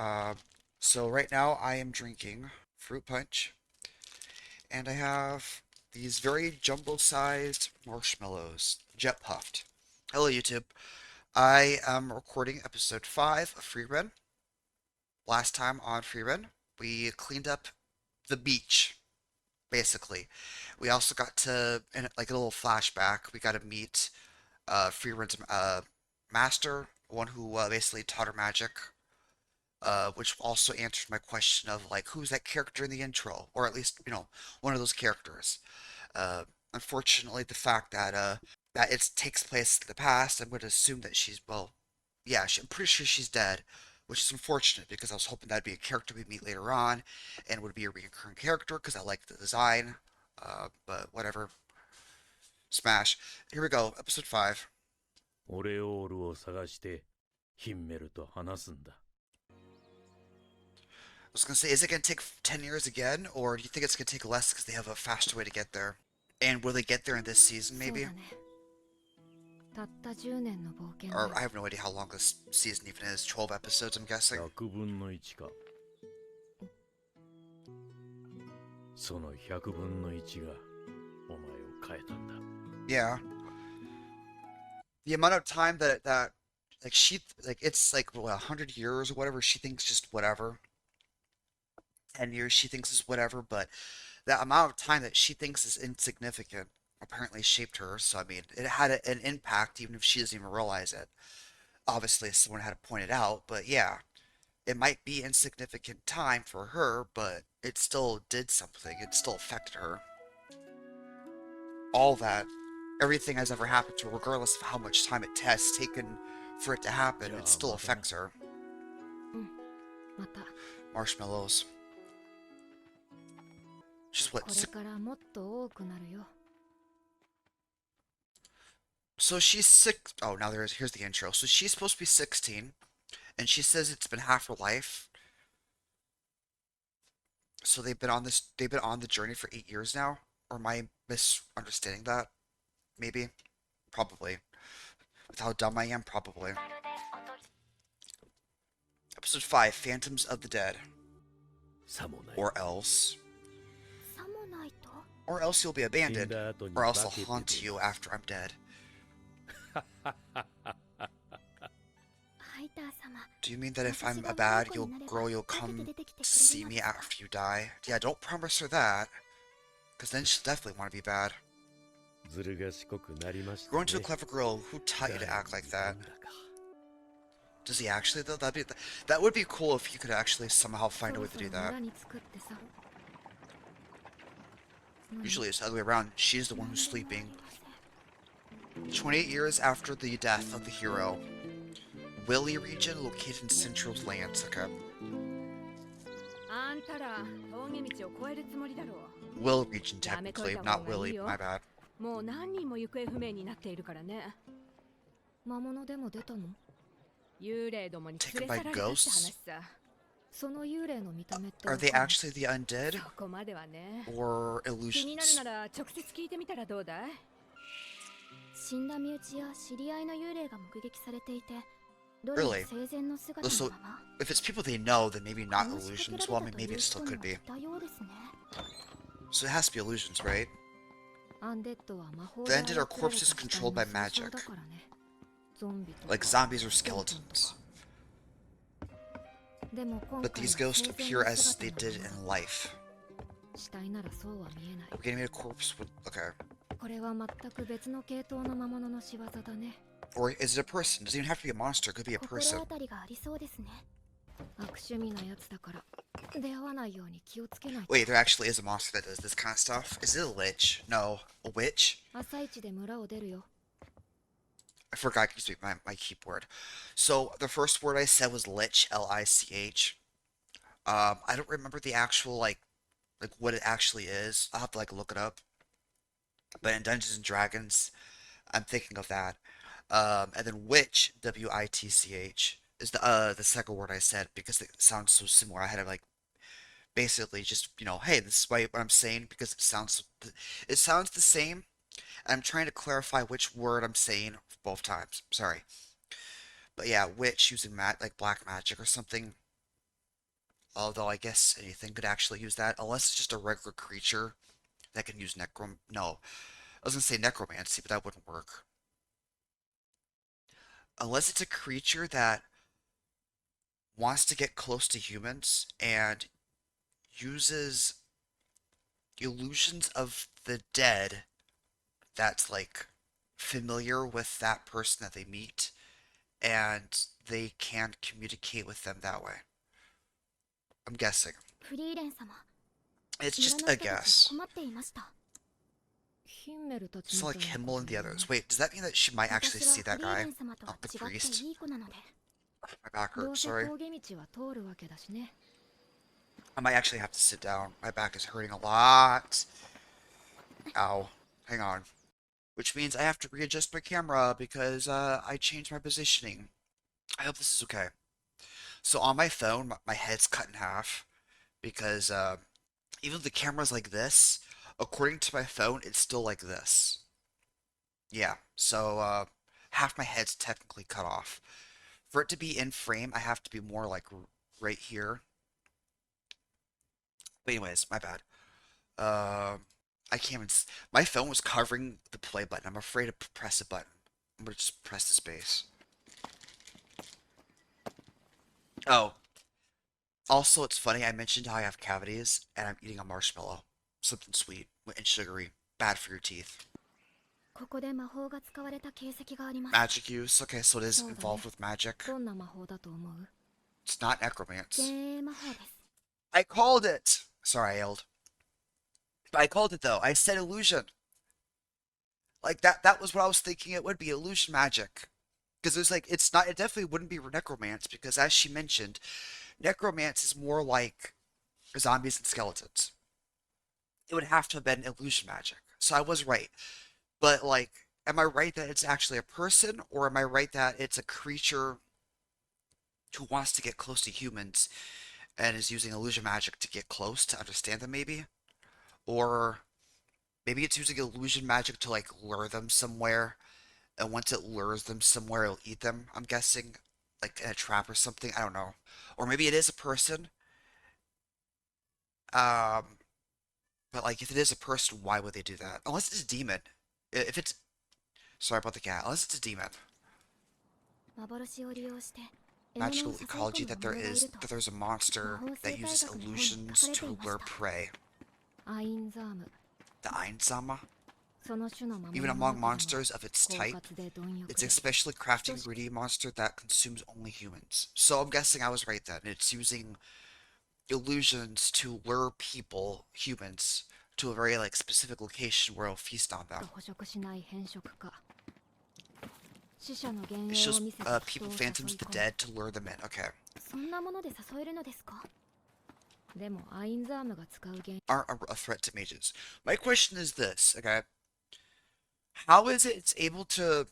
Uh, so right now I am drinking fruit punch, and I have these very jumbo-sized marshmallows, jet puffed. Hello, YouTube. I am recording episode 5 of Frieren. Last time on Frieren, we cleaned up the beach, basically. We also got to, in like a little flashback, we got to meet Frieren's master, one who basically taught her magic, which also answered my question of like who's that character in the intro, or at least one of those characters. Uh, Unfortunately, the fact that it takes place in the past, I'm going to assume that she's yeah, I'm pretty sure she's dead, which is unfortunate because I was hoping that'd be a character we meet later on, and would be a recurring character because I like the design. But whatever. Smash. Here we go. Episode 5. オレオールを探してヒンメルと話すんだ。I was gonna say, is it gonna take 10 years again, or do you think it's gonna take less because they have a faster way to get there? And will they get there in this season, maybe? Or I have no idea how long this season even is. 12 episodes, I'm guessing. 100分の1か。その100分の1がお前を変えたんだ。Yeah. The amount of time that like it's like what, 100 years or whatever she thinks just whatever. 10 years she thinks is whatever, but that amount of time that she thinks is insignificant apparently shaped her. So I mean, it had an impact even if she doesn't even realize it. Obviously, someone had to point it out, but yeah, it might be insignificant time for her, but it still did something. It still affected her. All that, everything has ever happened to her, regardless of how much time it has taken for it to happen, it still affects her. Marshmallows. Just what? So she's six. Oh, now here's the intro. So she's supposed to be 16, and she says it's been half her life. So they've been on the journey for 8 years now. Or am I misunderstanding that? Maybe. Probably. With how dumb I am, probably. Episode 5, Phantoms of the Dead. Or else. Or else you'll be abandoned. Or else I'll haunt you after I'm dead. Do you mean that if I'm a bad girl, you'll come see me after you die? Yeah, don't promise her that. Because then she'll definitely want to be bad. Grow into a clever girl. Who taught you to act like that? Does he actually, though? That would be cool if he could actually somehow find a way to do that. Usually it's the other way around. She's the one who's sleeping. 28 years after the death of the hero. Willy region located in Central Lands. Okay. Will region, technically, not Willy. My bad. Taken by ghosts? Are they actually the undead? Or illusions? Really? So, if it's people they know, then maybe not illusions. Well, I mean, maybe it still could be. So it has to be illusions, right? The undead are corpses controlled by magic. Like zombies or skeletons. But these ghosts appear as they did in life. We're getting a corpse with... Okay. Or is it a person? It doesn't even have to be a monster. It could be a person. Wait, there actually is a monster that does this kind of stuff? Is it a lich? No. A witch? I forgot to speak my keyboard. So, the first word I said was lich, L-I-C-H. I don't remember the actual, like what it actually is. I'll have to, look it up. But in Dungeons and Dragons, I'm thinking of that. And then witch, W-I-T-C-H, is the second word I said because it sounds so similar. I had to, basically just, hey, this is what I'm saying because it sounds the same. I'm trying to clarify which word I'm saying both times. Sorry. But yeah, witch using black magic or something. Although I guess anything could actually use that, unless it's just a regular creature that can use No, I was gonna say necromancy, but that wouldn't work. Unless it's a creature that wants to get close to humans and uses illusions of the dead that's like familiar with that person that they meet and they can communicate with them that way. I'm guessing. フリーレン様、 It's 村 just の a 人たち guess. 困っていました。ヒンメルたち So み like たいな Himmel こ and と the 言う others. Wait, does that mean that she might actually 私は see フ that リーレ guy? ン様とは The 違って priest? いい子なので。 My back どう hurts, せ sorry. 峠道は通るわけだしね。 I might actually have to sit down. My back is hurting a lot. Ow. Hang on. Which means I have to readjust my camera because I changed my positioning. I hope this is okay. So on my phone, my head's cut in half because even though the camera's like this, according to my phone, it's still like this. Yeah, so half my head's technically cut off. For it to be in frame, I have to be more like right here. But anyways, my bad. I can't even. My phone was covering the play button. I'm afraid to press a button. I'm gonna just press the space. Oh, also, it's funny. I mentioned how I have cavities, and I'm eating a marshmallow. Something sweet and sugary. Bad for your teeth. ここで魔法が使われた形跡があります。 Magic use. Okay, so it is そうだね。 involved with magic. どんな魔法だと思う？ It's not necromance. 幻影魔法です。 I called it. Sorry, I yelled. But I called it though. I said illusion. Like that was what I was thinking it would be, illusion magic. Because there's like it's not it definitely wouldn't be necromance because as she mentioned, necromance is more like zombies and skeletons. It would have to have been illusion magic. So I was right. But like am I right that it's actually a person or am I right that it's a creature who wants to get close to humans and is using illusion magic to get close to understand them maybe? Or maybe it's using illusion magic to like lure them somewhere, and once it lures them somewhere, it'll eat them. I'm guessing, like in a trap or something. I don't know. Or maybe it is a person. Um, but like if it is a person, why would they do that? Unless it's a demon. If it's sorry about the cat. Unless it's a demon. 幻を利用して獲物を Magical 誘い ecology 込む that 魔 there 物がい is ると that there's a monster that uses illusions to lure prey. アインザーム。 The Einzama. その種の魔物 Even の among 中でも monsters of its 狡 type, 猾で貪欲 it's で especially crafty and greedy monster that consumes only humans. So I'm guessing I was right then. It's using illusions to lure people, humans, to a very like specific location where it'll feast on them. 捕食しない変色か。死者の幻 It 影 shows を見せて人 people, を誘い phantoms, the 込む。 dead to lure them in. Okay. そんなもので誘えるのですか？でもアインザームが使う幻 Aren't a threat to mages. My question is this, okay? How is it it's able to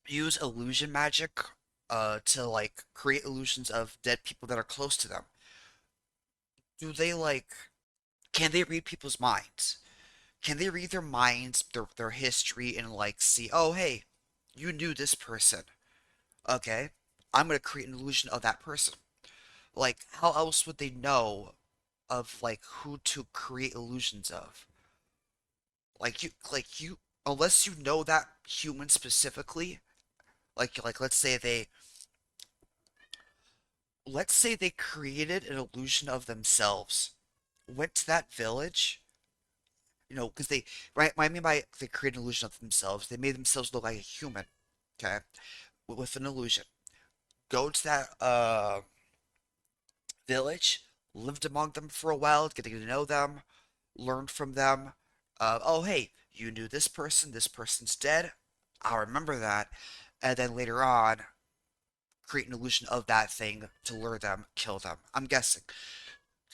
use illusion magic to like create illusions of dead people that are close to them? Do they like can they read people's minds? Can they read their minds, their history, and like see, oh hey, you knew this person. Okay, I'm gonna create an illusion of that person. Like, how else would they know of like who to create illusions of? Like you, unless you know that human specifically. Like let's say they created an illusion of themselves, went to that village, because they, right, what I mean by they create an illusion of themselves, they made themselves look like a human, okay, with an illusion. Go to that village, lived among them for a while, getting to know them, learned from them. Oh, hey, you knew this person's dead. I'll remember that. And then later on, create an illusion of that thing to lure them, kill them. I'm guessing.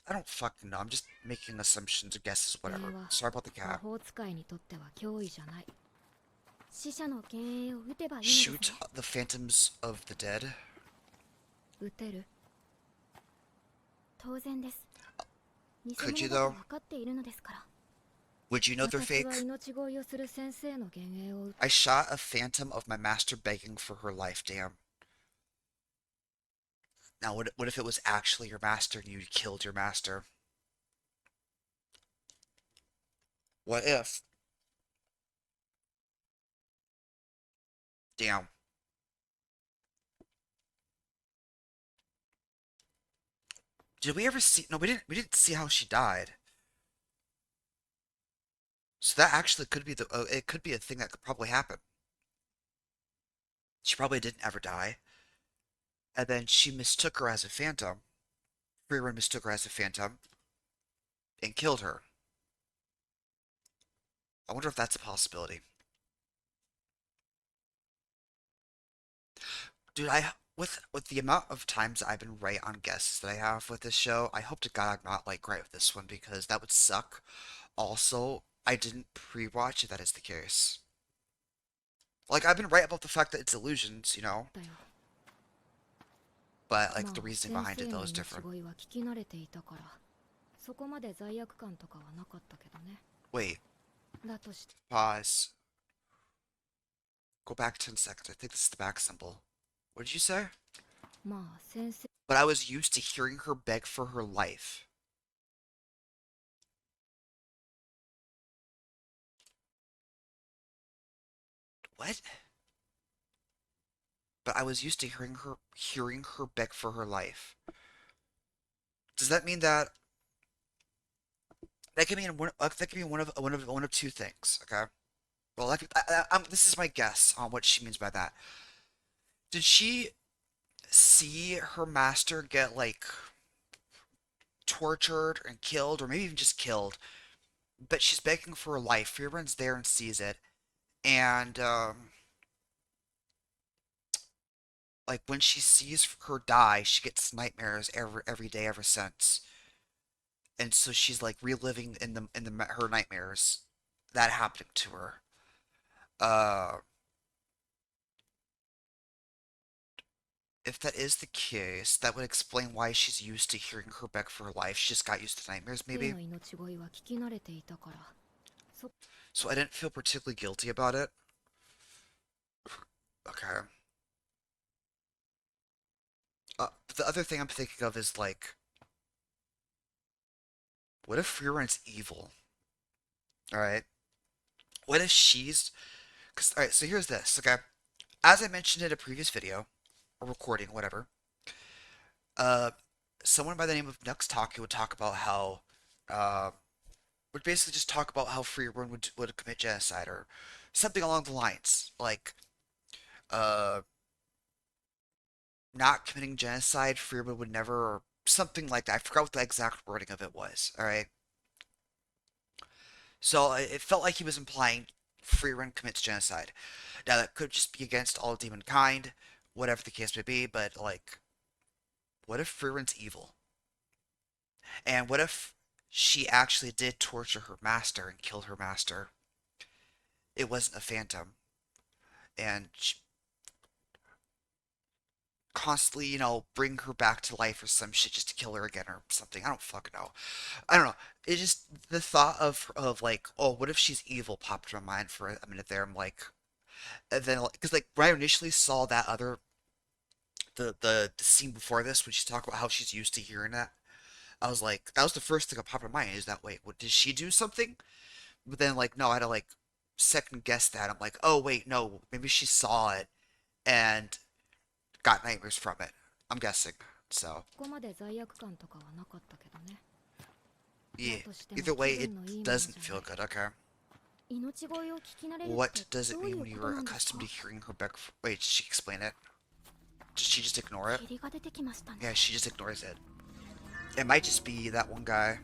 I don't fucking know. I'm just making assumptions or guesses, whatever. Sorry about the 魔 cat. 法使いにとっては脅威じゃない。死者の幻影を撃てばいいのです Shoot ね。 the phantoms of the dead. 撃てる？当然です。偽 Could you 物だ though? と分かっているのですから。 Would you know they're 私は fake? 命乞いをする先生の幻影を撃 I shot a phantom of my master begging for her life, damn. Now, what if it was actually your master and you killed your master? What if? Damn. Did we ever see? No, we didn't. We didn't see how she died. So that actually could be the. It could be a thing that could probably happen. She probably didn't ever die, and then she mistook her as a phantom. Frieren mistook her as a phantom and killed her. I wonder if that's a possibility. Dude, I with the amount of times I've been right on guesses that I have with this show, I hope to God I'm not like right with this one because that would suck. Also, I didn't pre-watch if that is the case. Like I've been right about the fact that it's illusions, you know, だよ。but like ま the あ reasoning 先 behind it 生 though の is 命 different. 乞いは聞き慣れていたからそこまで罪悪感とかはなかったけどね。 Wait, だとして pause. Go back 10 seconds. I think this is the back symbol. What did you say? まあ先生 But I was used to hearing her beg for her life. What? But I was used to hearing her beg for her life. Does that mean that that could mean that could mean one of two things? Okay. Well, this is my guess on what she means by that. Did she see her master get like tortured and killed, or maybe even just killed? But she's begging for her life. Frieren's there and sees it, and like when she sees her die, she gets nightmares every day ever since, and so she's like reliving in the her nightmares that happening to her. Uh, if that is the case, that would explain why she's used to hearing her beg for her life. She just got used to nightmares, 先生 maybe. の命乞いは聞き慣れていたからそ So I didn't feel particularly guilty about it. Okay. The other thing I'm thinking of is like, what if Frieren's evil? All right. What if she's? Cause all right. So here's this. Okay. As I mentioned in a previous video, or recording, whatever. Uh, someone by the name of Nux Talkie would talk about how, would basically just talk about how Frieren would commit genocide or something along the lines, like, uh, not committing genocide. Frieren would never, or something like that. I forgot what the exact wording of it was. All right. So it felt like he was implying Frieren commits genocide. Now that could just be against all demon kind, whatever the case may be. But like, what if Frieren's evil? And what if she actually did torture her master and kill her master? It wasn't a phantom, and she constantly, bring her back to life or some shit just to kill her again or something. I don't fucking know. I don't know. It just the thought of like, oh, what if she's evil popped in my mind for a minute there. I'm like, and then because like when I initially saw that other the scene before this when she's talking about how she's used to hearing that, I was like, that was the first thing that popped in my mind is that wait, what did she do something? But then like no, I had to like second guess that. I'm like, oh wait, no, maybe she saw it and got nightmares from it. I'm guessing. So こまで罪悪感とかはなかったけどね。 yeah. だとして Either も way, 気 it 分のいいもの doesn't じゃな feel い。 good. Okay. 命乞いを聞き慣れるっ What て does it どうい mean う when こ you と were なんですか accustomed to hearing her back? Wait, did she explain it? Did she just ignore it? 霧が出てきましたね。 Yeah, she just ignores it. It might just be that one guy.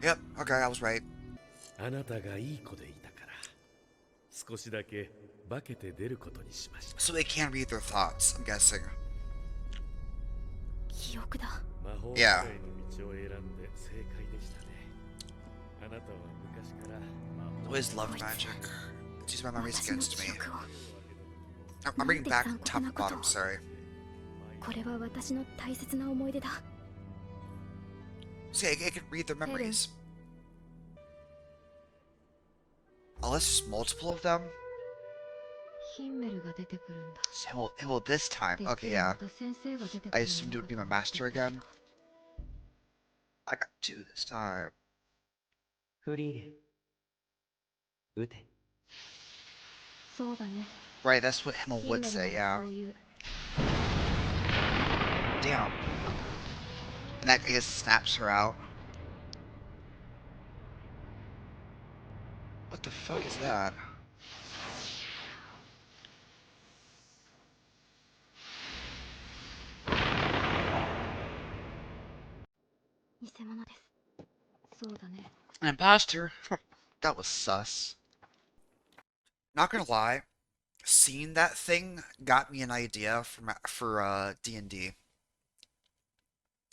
Yep, okay, I was right. あなたがいい子でいたから少しだけ化けて出ることにしました So they can read their thoughts, I'm guessing. 記憶だ。魔法 Yeah. 使いの道を選んで正解でしたねあなたは昔から魔法 Always loved magic. Let's use my memories 私の against 記 me. 憶を。 I'm reading back top to bottom, sorry. これは私の大切な思い出だ。 See, it can read their memories. Unless there's multiple of them. ヒンメルが出てくるんだ。 Himmel this time. てっ Okay, きりま yeah. た先生が出てく I るの assumed it か would be と my 思って master た。 again. I got two this time. フリーレン撃て。そうだね。 Right, that's what Himmel ヒン would メル say, なら yeah. そういう。 Damn. And that, I guess, snaps her out. What the fuck is that? 偽物です。そうだね。 An imposter? That was sus. Not gonna lie, seeing that thing got me an idea for D&D.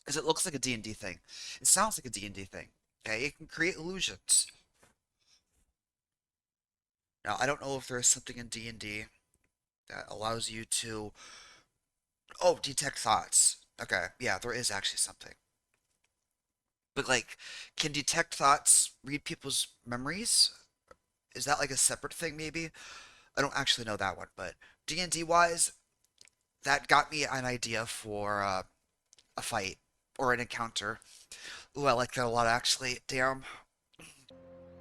Because it looks like a D&D thing. It sounds like a D&D thing. Okay, it can create illusions. Now, I don't know if there's something in D&D that allows you to... Oh, detect thoughts. Okay, yeah, there is actually something. But, like, can detect thoughts read people's memories? Is that, like, a separate thing, maybe? I don't actually know that one, but D&D-wise, that got me an idea for a fight or an encounter. Ooh, I like that a lot, actually. Damn.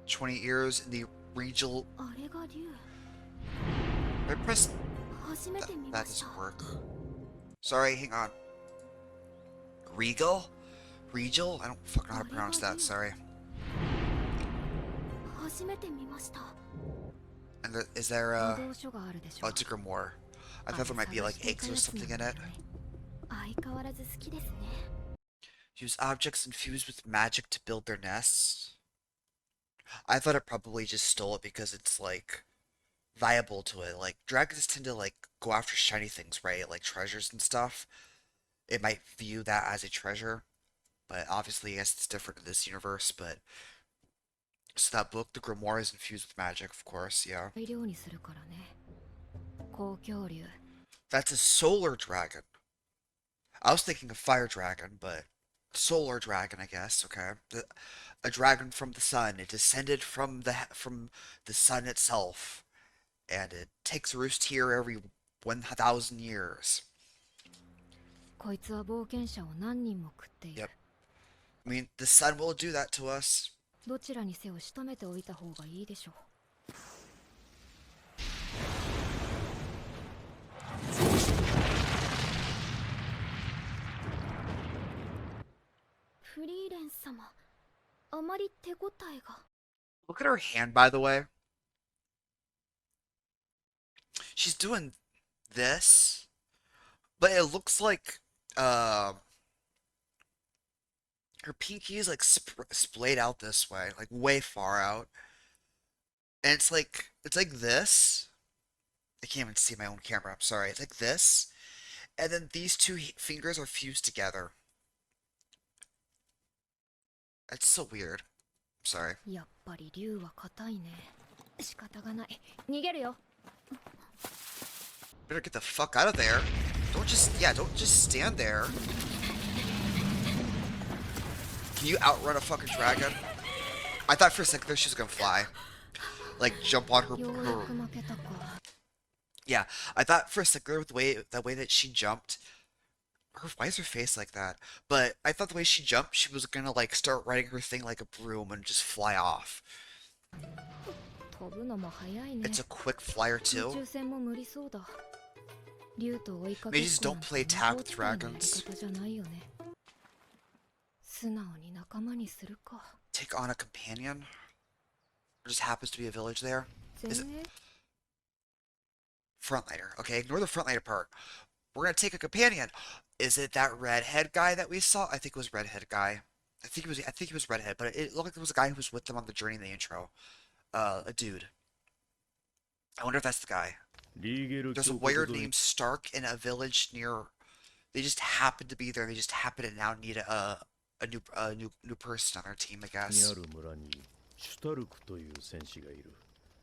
20 years in the regional... あれが竜。 I pressed... 初めて見 That ました。 doesn't work. Sorry, hang on. Regal? Regal? I don't fucking know how to pronounce that, sorry. 初めて見ました。 And is there 移動書があるでしょ。 Oh, it's a grimoire. I thought there might be like eggs or something in it. 相変わらず好きですね。 Use objects infused with magic to build their nests. I thought it probably just stole it because it's like viable to it. Like dragons tend to like go after shiny things, right? Like treasures and stuff. It might view that as a treasure, but obviously, I guess it's different in this universe. But so that book, the grimoire, is infused with magic, of course. Yeah. 大量にするからね。公恐竜。 That's a solar dragon. I was thinking of fire dragon, but solar dragon, I guess. Okay, a dragon from the sun. It descended from the sun itself, and it takes roost here every 1,000 years. こいつは冒険者を何人も食っている。 Yep. I mean, the sun will do that to us. どちらにせよ仕留めておいた方がいいでしょう。 フリーレン様、あまり手応えが。 Look at her hand, by the way. She's doing this, but it looks like her pinky is like splayed out this way, like way far out, and it's like this. I can't even see my own camera. I'm sorry. It's like this, and then these two fingers are fused together. That's so weird. I'm sorry. やっぱり竜は硬いね。仕方がない。逃げるよ。 Better get the fuck out of there. Don't just stand there. Can you outrun a fucking dragon? I thought for a second there she was gonna fly. Like jump on her, ようやく負けたか。 Yeah, I thought for a second there with the way that she jumped. Why is her face like that? But I thought the way she jumped, she was gonna like start riding her thing like a broom and just fly off. 飛ぶのも早いね。 It's a quick flyer 宇 too. 宙船も無理そうだ。竜と追いかけ Maybe っ just こ don't なんて play 魔 tag 法 with 使いのやり dragons. 方じゃないよね。素直に仲間にするか。 Take on a companion. There just happens to be a village there. 前 Is it 衛 frontliner? Okay, ignore the frontliner part. We're gonna take a companion. Is it that redhead guy that we saw? I think it was redhead guy. I think he was redhead, but it looked like there was a guy who was with them on the journey in the intro. A dude. I wonder if that's the guy. リーゲル There's a 峡谷 warrior 沿い named Stark in a village near. They just happen to be there. They just happen to now need a new person on their team, I にあ guess. る村にシュタルクという戦士がいる。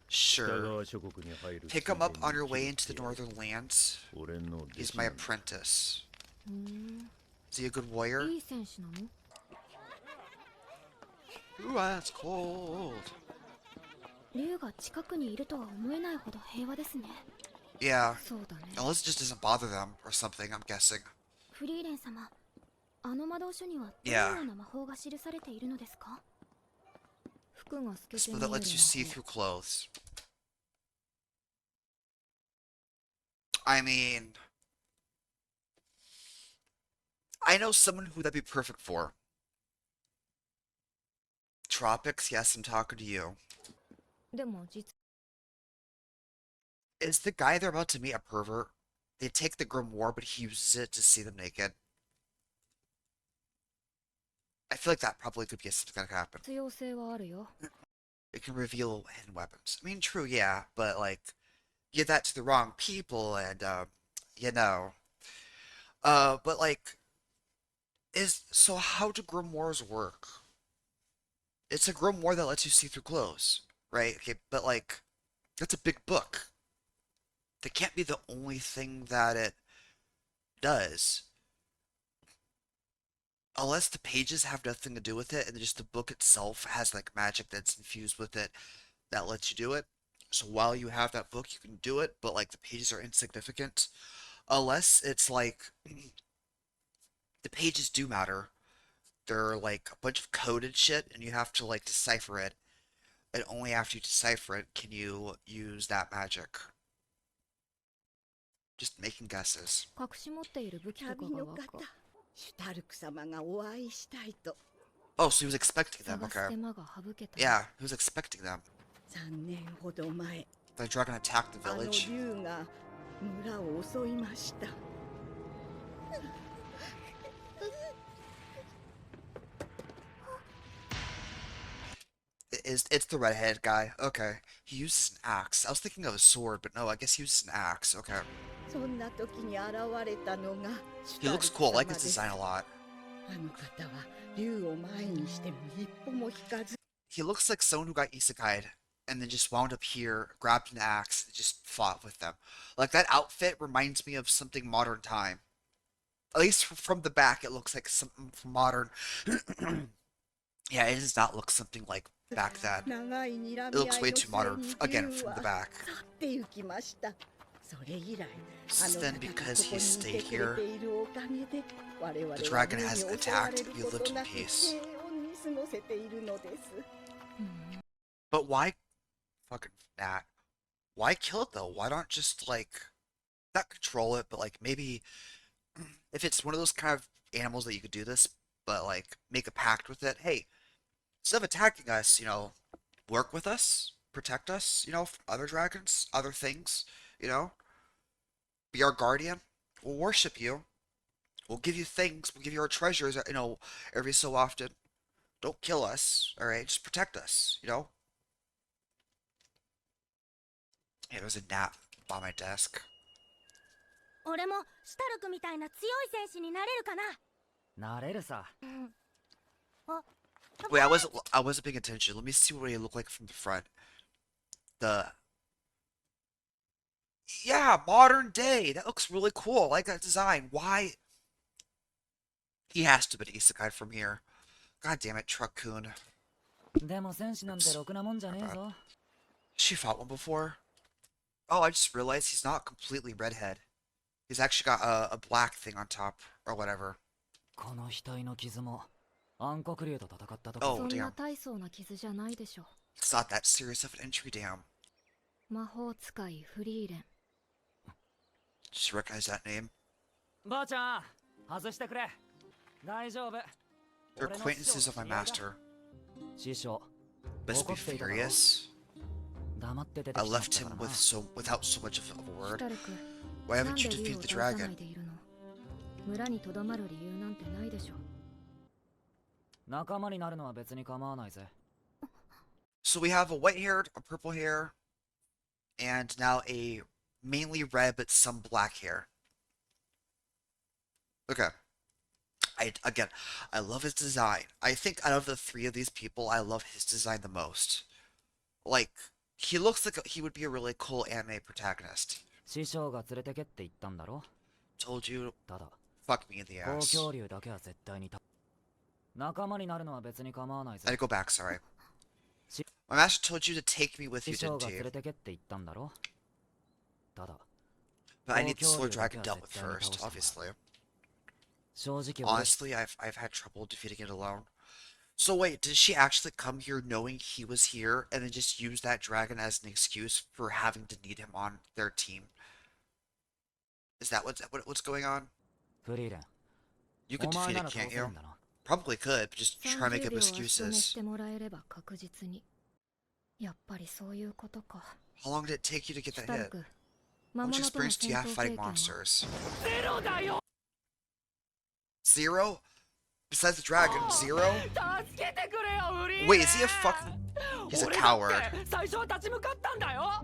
北 Sure. 側諸国に入る Pick つい him で up に on your 切 way る into the ってやる northern lands. 俺の弟 He's 子 my なんだ。 apprentice. うーん Is he a good warrior? いい選手なの？ Ooh, that's cold. 竜が近くにいるとは思えないほど平和ですね。Yeah. そうだね。 Unless it just doesn't bother them or something, I'm guessing. フリーレン様、あの魔導書にはどの Yeah. ような魔法が記されているのですか？服が透 A けて spell 見え that る lets you 魔 see 法。 through clothes. I mean, I know someone who that'd be perfect for. Tropics, yes, I'm talking to you. でも実 Is the guy they're about to meet a pervert? They take the grimoire, but he uses it to see them naked. I feel like that probably could be something that could happen. 必要性はあるよ。 It can reveal hidden weapons. I mean, true, yeah, but like, give that to the wrong people, and you know, but like, how do grimoires work? It's a grimoire that lets you see through clothes, right? Okay, but like, that's a big book. That can't be the only thing that it does. Unless the pages have nothing to do with it, and just the book itself has like magic that's infused with it that lets you do it. So while you have that book, you can do it, but like the pages are insignificant. Unless it's like the pages do matter. They're like a bunch of coded shit, and you have to like decipher it. And only after you decipher it can you use that magic. Just making guesses. 隠し持っている武器とか旅の方がわかシュタルク様がお会いしたいと Oh, so he was expecting them. 探す Okay. 手間が省けた。 Yeah, he was expecting them. 3年ほど前 The dragon attacked the あの village. 竜が村を襲いました It's the redhead guy. Okay. He uses an axe. I was thinking of a sword, but no, I guess he uses an axe. Okay. そんな時に現れたのがシ He ュタル looks ク cool. I 様 like で his す design a lot. あの方は竜を前にしても一歩も引かず He looks like someone who got isekai'd and then just wound up here, grabbed an axe, and just fought with them. Like that outfit reminds me of something modern time. At least from the back, it looks like something from modern. Yeah, it does not look something like back then. 長い睨 It み looks 合 way いの too 末 modern. に Again, 竜 from は the 去 back. って行きましたそれ以来 So あの then, 方が because ここ he にい stayed てくれ here, ているおかげで我々は the 竜 dragon に hasn't 襲われ attacked. る We こ lived と in なく peace. 平穏に過ごせているのです But why, fucking Nat? Why kill it though? Why not just like, not control it, but like maybe if it's one of those kind of animals that you could do this, but like make a pact with it. Hey, instead of attacking us, work with us, protect us, from other dragons, other things, you know, be our guardian. We'll worship you. We'll give you things. We'll give you our treasures, every so often. Don't kill us, all right? Just protect us, Hey, there's a gnat by my desk. 俺もシュタルクみたいな強い戦士になれるかな。なれるさ。 Wait, I wasn't paying attention. Let me see what he looked like from the front. Yeah, modern day. That looks really cool. I like that design. Why? He has to be an isekai from here. God damn it, Truck-kun. でも戦士なんてろくなもんじゃねえぞ。 She fought one before. Oh, I just realized he's not completely redhead. He's actually got a black thing on top, or whatever. この額の傷も暗黒竜と戦った時。 Oh, そん damn. な大層な傷じゃないでしょ。 It's not that serious of an injury, damn. 魔法使いフリーレン。 Just recognize that name. ばあちゃん、外してくれ。大丈夫。 They're acquaintances of my master. 師匠。 Best be furious. 黙って出て I きた left ん him だから with な。 without so much of a シュ word. タルク、 Why なん haven't you で竜 defeated を the 倒さな dragon? いでいるの？村にとどまる理由なんてないでしょ。仲間になるのは別に構わないぜ。 So we have a white-haired, a purple hair, and now a mainly red but some black hair. Okay. I love his design. I think out of the three of these people, I love his design the most. Like, he looks like he would be a really cool anime protagonist. 師匠が連れてけって言ったんだろ。 Told you, ただ、 fuck me in the 高 ass. 恐竜だけは絶対に仲間になるのは別に構わないぜ。 I go back, sorry. She- My master told you to take me with 師 you, 匠 didn't が連 he? れてけって言ったんだろ。ただ、But I need the Sword Dragon dealt with first, obviously. Honestly, I've had trouble defeating it alone. So wait, did she actually come here knowing he was here and then just use that dragon as an excuse for having to need him on their team? Is that what's going on? フリーレン、You could お defeat 前な it, ら倒 can't せる you? んだな。Probably could, but just try to make 30 up 秒足止めし excuses. てもらえれば確実に。やっぱりそういうことか。 How long did it take you to get シュ that タル hit? ク、 How 魔 much 物との experience do 戦 you 闘 have 経 fighting 験は monsters? ゼロだよ。 Zero? Besides the dragon, zero? 助けてくれよフリーレン。 Wait, is he a fucking... He's a 俺だ coward. って最初は立ち向かったんだよ。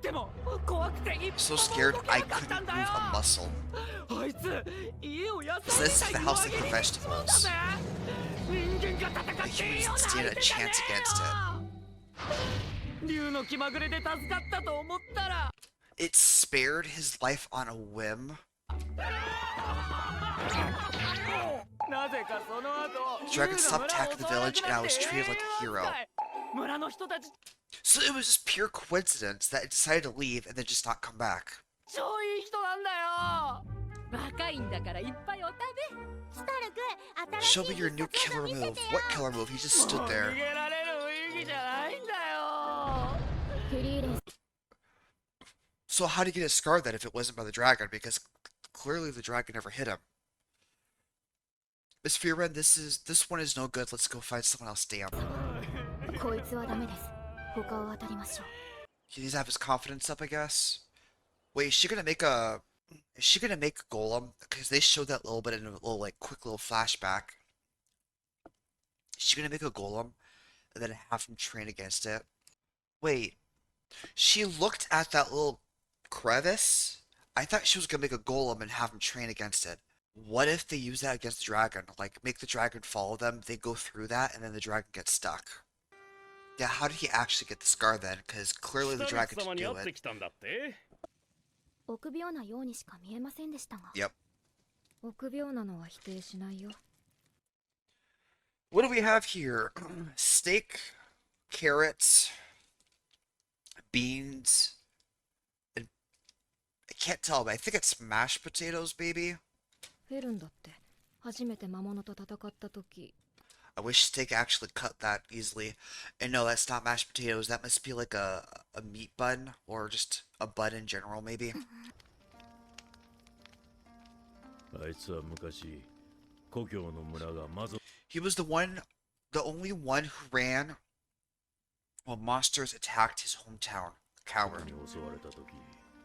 でも怖くて一歩 So も scared 動け I なかった couldn't んだ move よ。 a muscle. あいつ家を野 So 菜 this み is た the いに house 輪 of 切 the りにしてたんだ vegetables. ぜ。人間が戦っていいよ The humans な stand a んてじゃね chance え against よ。竜の気まぐれで助かったと思ったら It spared his life on a whim. なぜかその後 Dragon 竜が stopped 村を attacking the 襲わな village く and な I って was treated like a 平和 hero. 扱い。村の人たち So it was just pure coincidence that it decided to leave and then just not come back. 超いい人なんだよ。若いんだからいっぱいお食べ。シュタルク、新 Show しい me your 必 new 殺技 killer 見せ move. てよ。 What killer move? He just も stood う逃 there. げられる雰囲気じゃないんだよ。フリーレン So how did he get his scar then if it wasn't by the dragon? Because clearly the dragon never hit him. Miss Frieren, this one is no good. Let's go find someone else. Damn. こいつはダメです。他を当たりましょう。 He needs to have his confidence up, I guess. Wait, is she gonna make a... Is she gonna make a golem? Because they showed that little bit in a little, like, quick little flashback. Is she gonna make a golem? And then have him train against it? Wait. She looked at that little crevice? I thought she was gonna make a golem and have him train against it. What if they use that against the dragon? Like, make the dragon follow them, they go through that, and then the dragon gets stuck. Yeah, how did he actually get the scar then? Because clearly the dragon 様 didn't に会 do って it. きたんだって。臆病なようにしか見えませんでしたが。 Yep. 臆病なのは否定しないよ。 What do we have here? Steak, carrots, beans, and I can't tell, but I think it's mashed potatoes, baby. フェルンだって初めて魔物と戦った時、 I wish steak actually cut that easily. And no, that's not mashed potatoes. That must be like a meat bun or just a bun in general, maybe. あいつは昔故郷の村がまず He was the only one who ran while monsters attacked his hometown. Coward. に襲われた時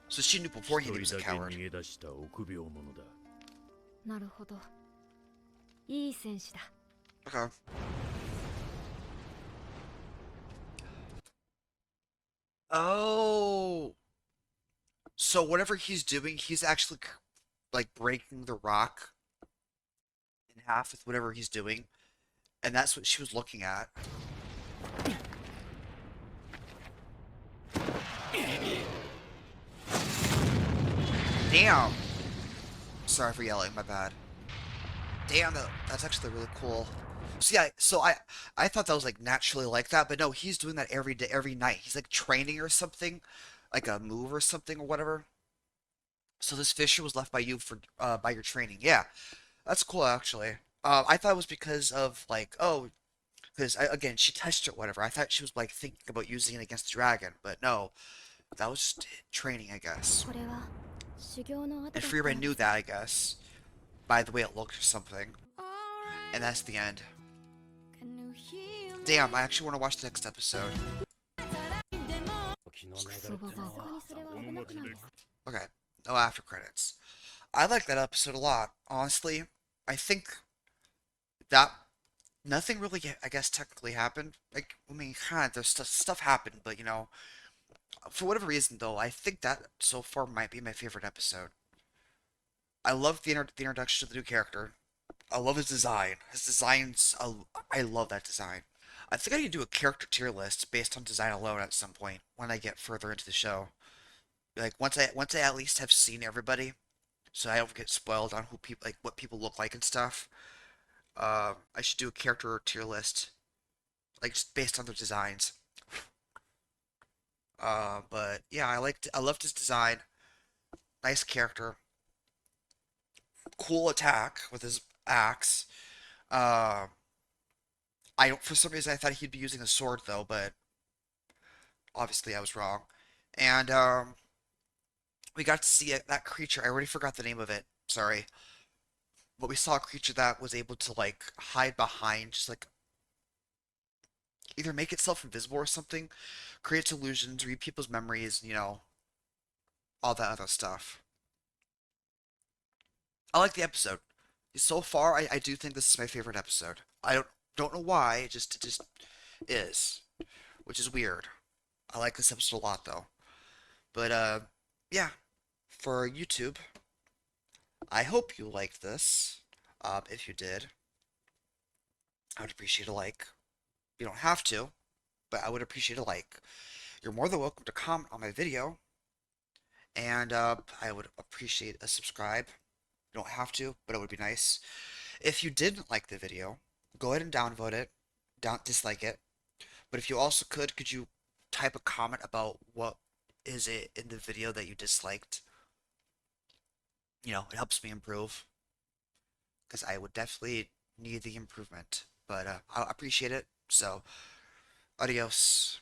So she knew 一 beforehand he 人 was a だけ coward. 逃げ出した臆病者だ。なるほど。いい戦士だ。 Okay. Oh. So whatever he's doing, he's actually like breaking the rock in half with whatever he's doing. And that's what she was looking at. Damn. Sorry for yelling, my bad. Damn, that's actually really cool. So yeah, I thought that was like naturally like that, but no, he's doing that every day, every night. He's like training or something, like a move or something or whatever. So this fissure was left by you for by your training. Yeah, that's cool actually. I thought it was because of like because again she touched it, whatever. I thought she was like thinking about using it against the dragon, but no, that was just training, I guess. これは修行の後だった And ん Frieren で knew す。 that, I guess, by the way it looked or something. And that's the end. Damn, I actually want to watch the next episode. 気のクソババア。他にそれは危なくないです。 Okay, no after credits. I like that episode a lot. Honestly, I think that nothing really, I guess, technically happened. Like, I mean, kind of, there's stuff happened, but you know, for whatever reason, though, I think that so far might be my favorite episode. I love the introduction to the new character. I love his design. His designs, I love that design. I think I need to do a character tier list based on design alone at some point when I get further into the show. Like once I at least have seen everybody, so I don't get spoiled on who people like what people look like and stuff. I should do a character tier list, like just based on their designs. But yeah, I loved his design. Nice character. Cool attack with his axe. Uh, I don't, for some reason I thought he'd be using a sword though, but obviously I was wrong. And we got to see that creature. I already forgot the name of it. Sorry. But we saw a creature that was able to like hide behind, just like either make itself invisible or something, creates illusions, read people's memories, all that other stuff. I like the episode. So far, I do think this is my favorite episode. I don't know why, it just is, which is weird. I like this episode a lot though. But yeah, for YouTube, I hope you liked this. If you did, I would appreciate a like. You don't have to, but I would appreciate a like. You're more than welcome to comment on my video, and I would appreciate a subscribe. You don't have to, but it would be nice. If you didn't like the video, go ahead and downvote it. Dislike it. But if you also could you type a comment about what is it in the video that you disliked? It helps me improve. Because I would definitely need the improvement. But I appreciate it. So, adios.